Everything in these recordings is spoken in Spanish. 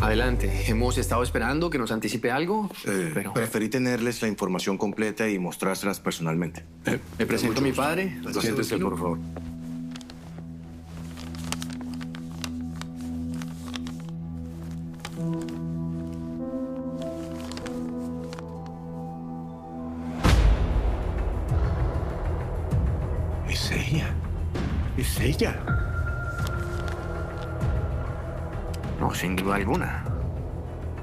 Adelante. Hemos estado esperando que nos anticipe algo, pero... Preferí tenerles la información completa y mostrárselas personalmente. Me presento a mi padre. Siéntese, por favor. Es ella. Es ella. No, sin duda alguna.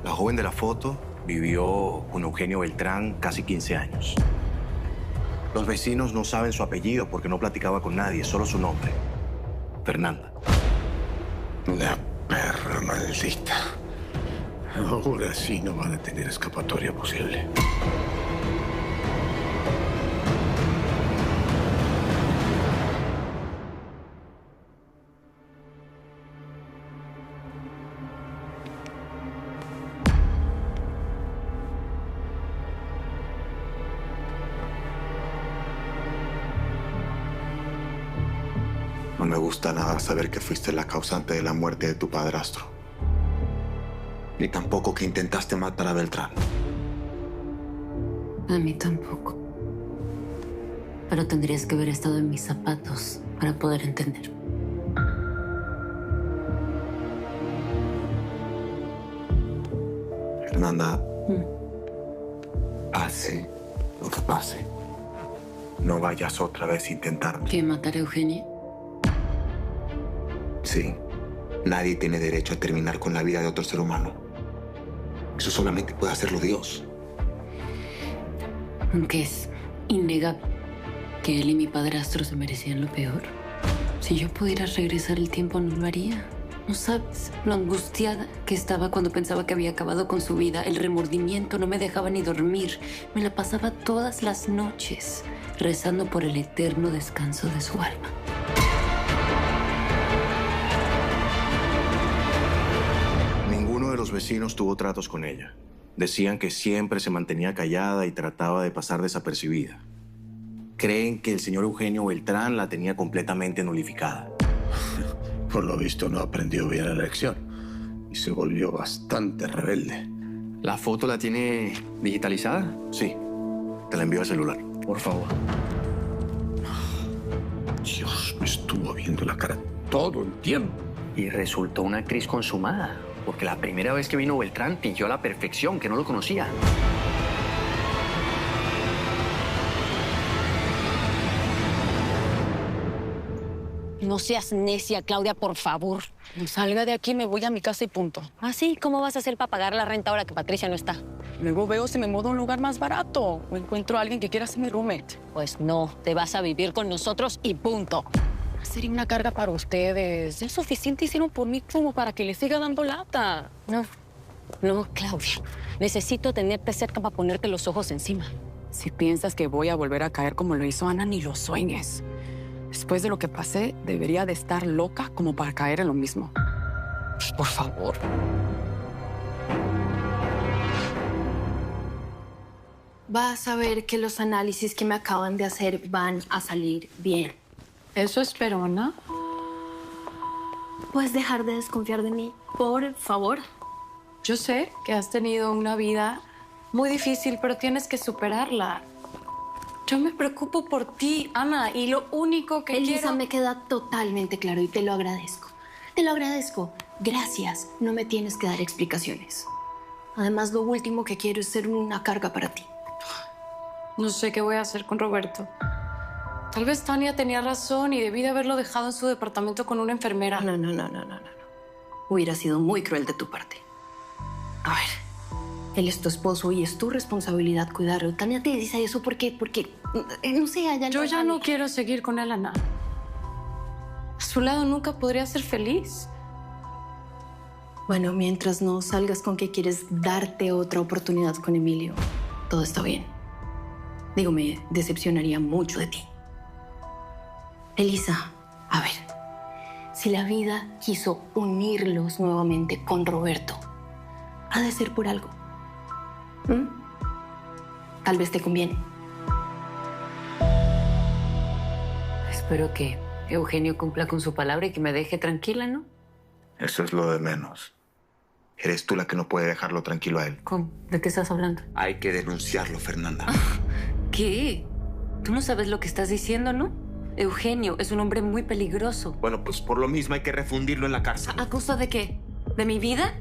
La joven de la foto vivió con Eugenio Beltrán casi 15 años. Los vecinos no saben su apellido porque no platicaba con nadie, solo su nombre. Fernanda. La perra maldita. Ahora sí no van a tener escapatoria posible. No me gusta nada saber que fuiste la causante de la muerte de tu padrastro. Ni tampoco que intentaste matar a Beltrán. A mí tampoco. Pero tendrías que haber estado en mis zapatos para poder entender. Fernanda, pase lo que pase, no vayas otra vez a intentarlo. ¿Qué, matar a Eugenia? Sí, nadie tiene derecho a terminar con la vida de otro ser humano. Eso solamente puede hacerlo Dios. Aunque es innegable que él y mi padrastro se merecían lo peor. Si yo pudiera regresar el tiempo, no lo haría. No sabes lo angustiada que estaba cuando pensaba que había acabado con su vida. El remordimiento no me dejaba ni dormir. Me la pasaba todas las noches rezando por el eterno descanso de su alma. Ninguno de los vecinos tuvo tratos con ella. Decían que siempre se mantenía callada y trataba de pasar desapercibida. Creen que el señor Eugenio Beltrán la tenía completamente nulificada. Por lo visto no aprendió bien la lección y se volvió bastante rebelde. ¿La foto la tiene digitalizada? Sí, te la envío al celular. Por favor. Dios, me estuvo viendo la cara todo el tiempo. Y resultó una actriz consumada, porque la primera vez que vino Beltrán fingió a la perfección que no lo conocía. No seas necia, Claudia, por favor. Salga de aquí, me voy a mi casa y punto. ¿Ah, sí? ¿Cómo vas a hacer para pagar la renta ahora que Patricia no está? Luego veo si me mudo a un lugar más barato o encuentro a alguien que quiera ser mi roommate. Pues no, te vas a vivir con nosotros y punto. Sería una carga para ustedes. Es suficiente hicieron por mí como para que les siga dando lata. No, Claudia. Necesito tenerte cerca para ponerte los ojos encima. Si piensas que voy a volver a caer como lo hizo Ana, ni lo sueñes. Después de lo que pasé, debería de estar loca como para caer en lo mismo. Por favor. Vas a ver que los análisis que me acaban de hacer van a salir bien. Eso espero, ¿no? ¿Puedes dejar de desconfiar de mí, por favor? Yo sé que has tenido una vida muy difícil, pero tienes que superarla. Yo me preocupo por ti, Ana, y lo único que Elisa, quiero... me queda totalmente claro y te lo agradezco. Te lo agradezco. Gracias. No me tienes que dar explicaciones. Además, lo último que quiero es ser una carga para ti. No sé qué voy a hacer con Roberto. Tal vez Tania tenía razón y debí de haberlo dejado en su departamento con una enfermera. No. Hubiera sido muy cruel de tu parte. A ver, él es tu esposo y es tu responsabilidad cuidarlo. Tania te dice eso porque no sé, allá... Yo ya no quiero seguir con él, Ana. A su lado nunca podría ser feliz. Bueno, mientras no salgas con que quieres darte otra oportunidad con Emilio, todo está bien. Digo, me decepcionaría mucho de ti. Elisa, a ver, si la vida quiso unirlos nuevamente con Roberto, ha de ser por algo. Tal vez te conviene. Espero que Eugenio cumpla con su palabra y que me deje tranquila, ¿no? Eso es lo de menos. Eres tú la que no puede dejarlo tranquilo a él. ¿Cómo? ¿De qué estás hablando? Hay que denunciarlo, Fernanda. ¿Qué? Tú no sabes lo que estás diciendo, ¿no? Eugenio es un hombre muy peligroso. Bueno, pues por lo mismo hay que refundirlo en la cárcel. ¿A costa de qué? ¿De mi vida?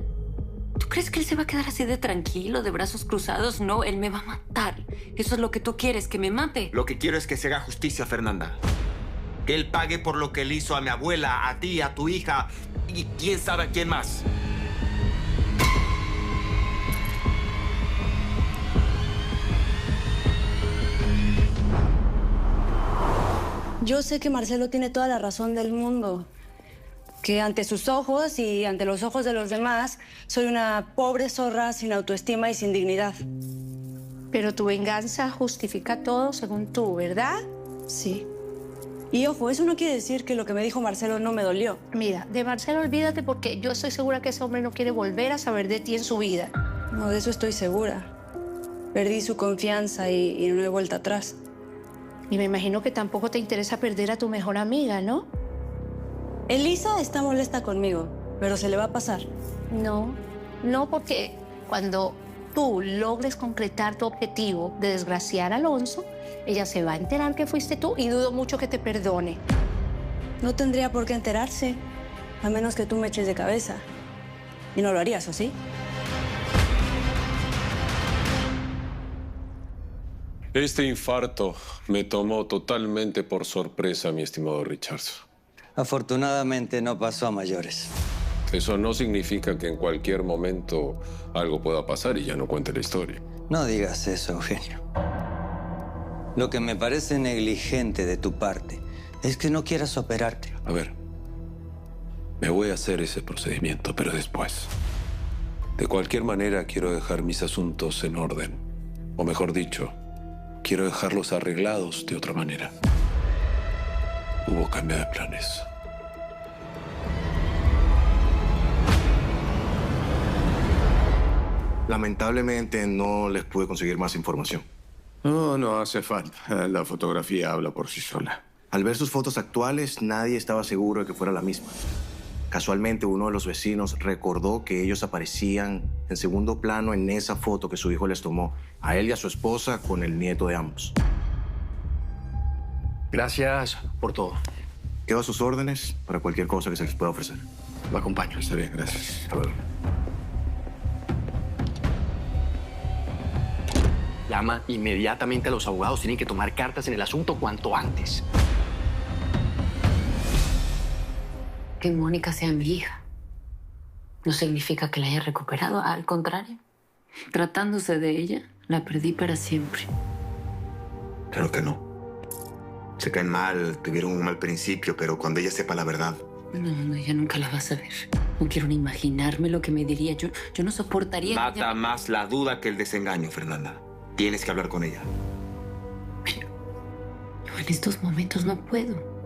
¿Tú crees que él se va a quedar así de tranquilo, de brazos cruzados? No, él me va a matar. Eso es lo que tú quieres, que me mate. Lo que quiero es que se haga justicia, Fernanda. Que él pague por lo que le hizo a mi abuela, a ti, a tu hija y quién sabe a quién más. Yo sé que Marcelo tiene toda la razón del mundo. Que ante sus ojos y ante los ojos de los demás, soy una pobre zorra sin autoestima y sin dignidad. Pero tu venganza justifica todo según tú, ¿verdad? Sí. Y ojo, eso no quiere decir que lo que me dijo Marcelo no me dolió. Mira, de Marcelo olvídate porque yo estoy segura que ese hombre no quiere volver a saber de ti en su vida. No, de eso estoy segura. Perdí su confianza y no hay vuelta atrás. Y me imagino que tampoco te interesa perder a tu mejor amiga, ¿no? Elisa está molesta conmigo, pero se le va a pasar. No, porque cuando tú logres concretar tu objetivo de desgraciar a Alonso, ella se va a enterar que fuiste tú y dudo mucho que te perdone. No tendría por qué enterarse, a menos que tú me eches de cabeza. Y no lo harías, ¿o sí? Este infarto me tomó totalmente por sorpresa, mi estimado Richards. Afortunadamente no pasó a mayores. Eso no significa que en cualquier momento algo pueda pasar y ya no cuente la historia. No digas eso, Eugenio. Lo que me parece negligente de tu parte es que no quieras operarte. A ver, me voy a hacer ese procedimiento, pero después. De cualquier manera, quiero dejar mis asuntos en orden. O mejor dicho, quiero dejarlos arreglados de otra manera. Hubo cambio de planes. Lamentablemente no les pude conseguir más información. No hace falta. La fotografía habla por sí sola. Al ver sus fotos actuales, nadie estaba seguro de que fuera la misma. Casualmente, uno de los vecinos recordó que ellos aparecían en segundo plano en esa foto que su hijo les tomó, a él y a su esposa con el nieto de ambos. Gracias por todo. Quedo a sus órdenes para cualquier cosa que se les pueda ofrecer. Lo acompaño. Está bien, gracias. Hasta luego. Llama inmediatamente a los abogados. Tienen que tomar cartas en el asunto cuanto antes. Que Mónica sea mi hija no significa que la haya recuperado. Al contrario, tratándose de ella, la perdí para siempre. Claro que no. Se caen mal, tuvieron un mal principio, pero cuando ella sepa la verdad... No, ella nunca la va a saber. No quiero ni imaginarme lo que me diría. Yo no soportaría... Mata más la duda que el desengaño, Fernanda. Tienes que hablar con ella. Pero en estos momentos no puedo.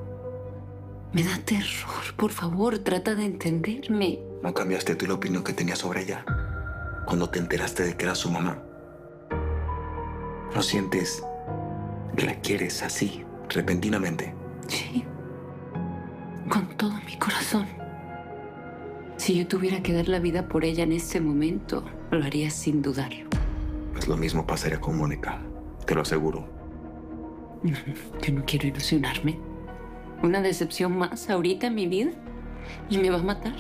Me da terror. Por favor, trata de entenderme. ¿No cambiaste tú la opinión que tenías sobre ella cuando te enteraste de que era su mamá? ¿No sientes que la quieres así, repentinamente? Sí. Con todo mi corazón. Si yo tuviera que dar la vida por ella en este momento, lo haría sin dudarlo. Pues lo mismo pasaría con Mónica, te lo aseguro. Yo no quiero ilusionarme. Una decepción más ahorita en mi vida y me va a matar.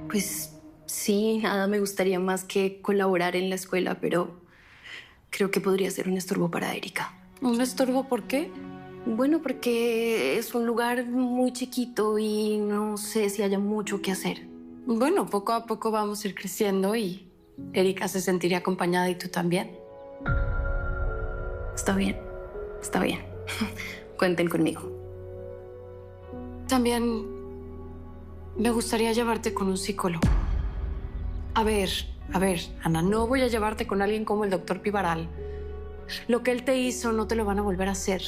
Pues sí, nada me gustaría más que colaborar en la escuela, pero creo que podría ser un estorbo para Erika. ¿Un estorbo por qué? Bueno, porque es un lugar muy chiquito y no sé si haya mucho que hacer. Bueno, poco a poco vamos a ir creciendo y Erika se sentiría acompañada y tú también. Está bien, está bien. Cuenten conmigo. También me gustaría llevarte con un psicólogo. A ver, Ana, no voy a llevarte con alguien como el doctor Pivaral. Lo que él te hizo no te lo van a volver a hacer.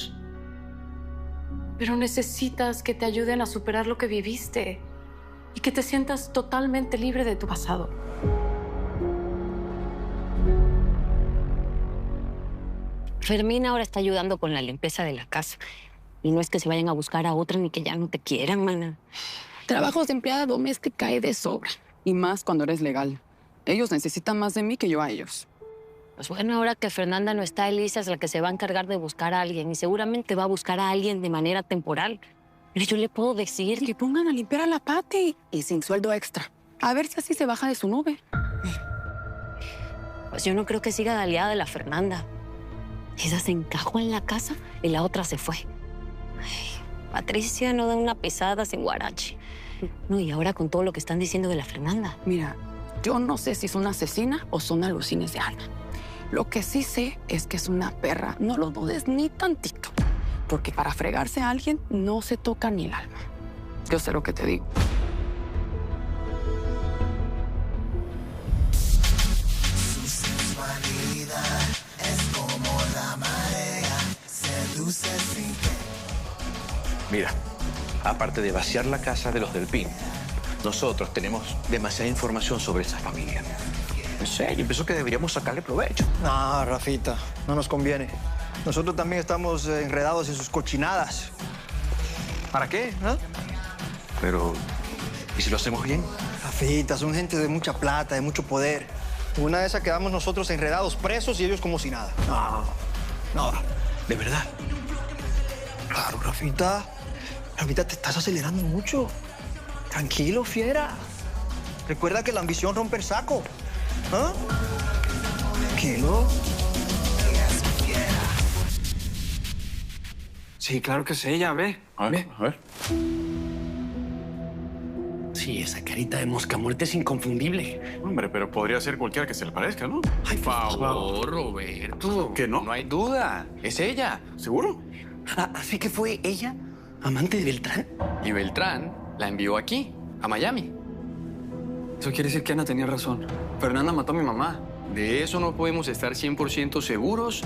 Pero necesitas que te ayuden a superar lo que viviste y que te sientas totalmente libre de tu pasado. Fermín ahora está ayudando con la limpieza de la casa. Y no es que se vayan a buscar a otra ni que ya no te quieran, mana. Trabajos de empleada doméstica hay de sobra. Y más cuando eres legal. Ellos necesitan más de mí que yo a ellos. Pues bueno, ahora que Fernanda no está, Elisa es la que se va a encargar de buscar a alguien. Y seguramente va a buscar a alguien de manera temporal. Pero yo le puedo decir... Que pongan a limpiar a la Pati y sin sueldo extra. A ver si así se baja de su nube. Pues yo no creo que siga de aliada de la Fernanda. Esa se encajó en la casa y la otra se fue. Ay, Patricia no da una pesada sin guarache. No, y ahora con todo lo que están diciendo de la Fernanda. Mira, yo no sé si es una asesina o son alucines de Ana. Lo que sí sé es que es una perra. No lo dudes ni tantito. Porque para fregarse a alguien no se toca ni el alma. Yo sé lo que te digo. Su sensualidad es como la marea, seduce sin que... Mira, aparte de vaciar la casa de los del PIN, nosotros tenemos demasiada información sobre esa familia. En serio, pienso que deberíamos sacarle provecho. No, Rafita, no nos conviene. Nosotros también estamos enredados en sus cochinadas. ¿Para qué? ¿No? Pero, ¿y si lo hacemos bien? Rafita, son gente de mucha plata, de mucho poder. Una de esas quedamos nosotros enredados, presos, y ellos como si nada. No. ¿De verdad? Claro, Rafita. Rafita, te estás acelerando mucho. Tranquilo, fiera. Recuerda que la ambición rompe el saco. ¿Ah? Tranquilo. Sí, claro que es ella, ve. A ver. Sí, esa carita de mosca muerte es inconfundible. Hombre, pero podría ser cualquiera que se le parezca, ¿no? Ay, por favor, Roberto. ¿Que no? No hay duda. Es ella. ¿Seguro? Así que fue ella, amante de Beltrán. Y Beltrán la envió aquí, a Miami. Eso quiere decir que Ana tenía razón. Fernanda mató a mi mamá. De eso no podemos estar 100% seguros,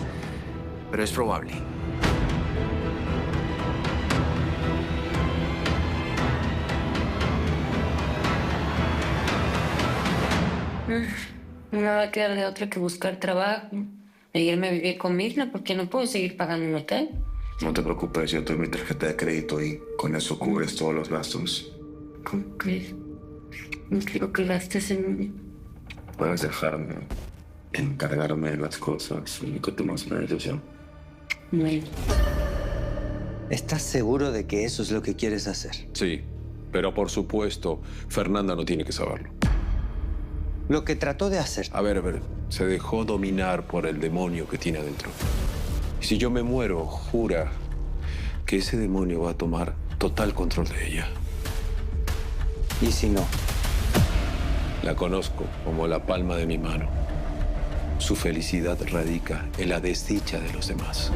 pero es probable. No me va a quedar de otra que buscar trabajo e irme a vivir con Mirna porque no puedo seguir pagando un hotel. No te preocupes, yo tengo mi tarjeta de crédito y con eso cubres todos los gastos. ¿Cómo crees? No quiero que gastes en mí. Puedes dejarme encargarme de las cosas y que tomes una decisión. Bueno. ¿Estás seguro de que eso es lo que quieres hacer? Sí, pero por supuesto, Fernanda no tiene que saberlo. Lo que trató de hacer. A ver, se dejó dominar por el demonio que tiene adentro. Y si yo me muero, jura que ese demonio va a tomar total control de ella. ¿Y si no? La conozco como la palma de mi mano. Su felicidad radica en la desdicha de los demás.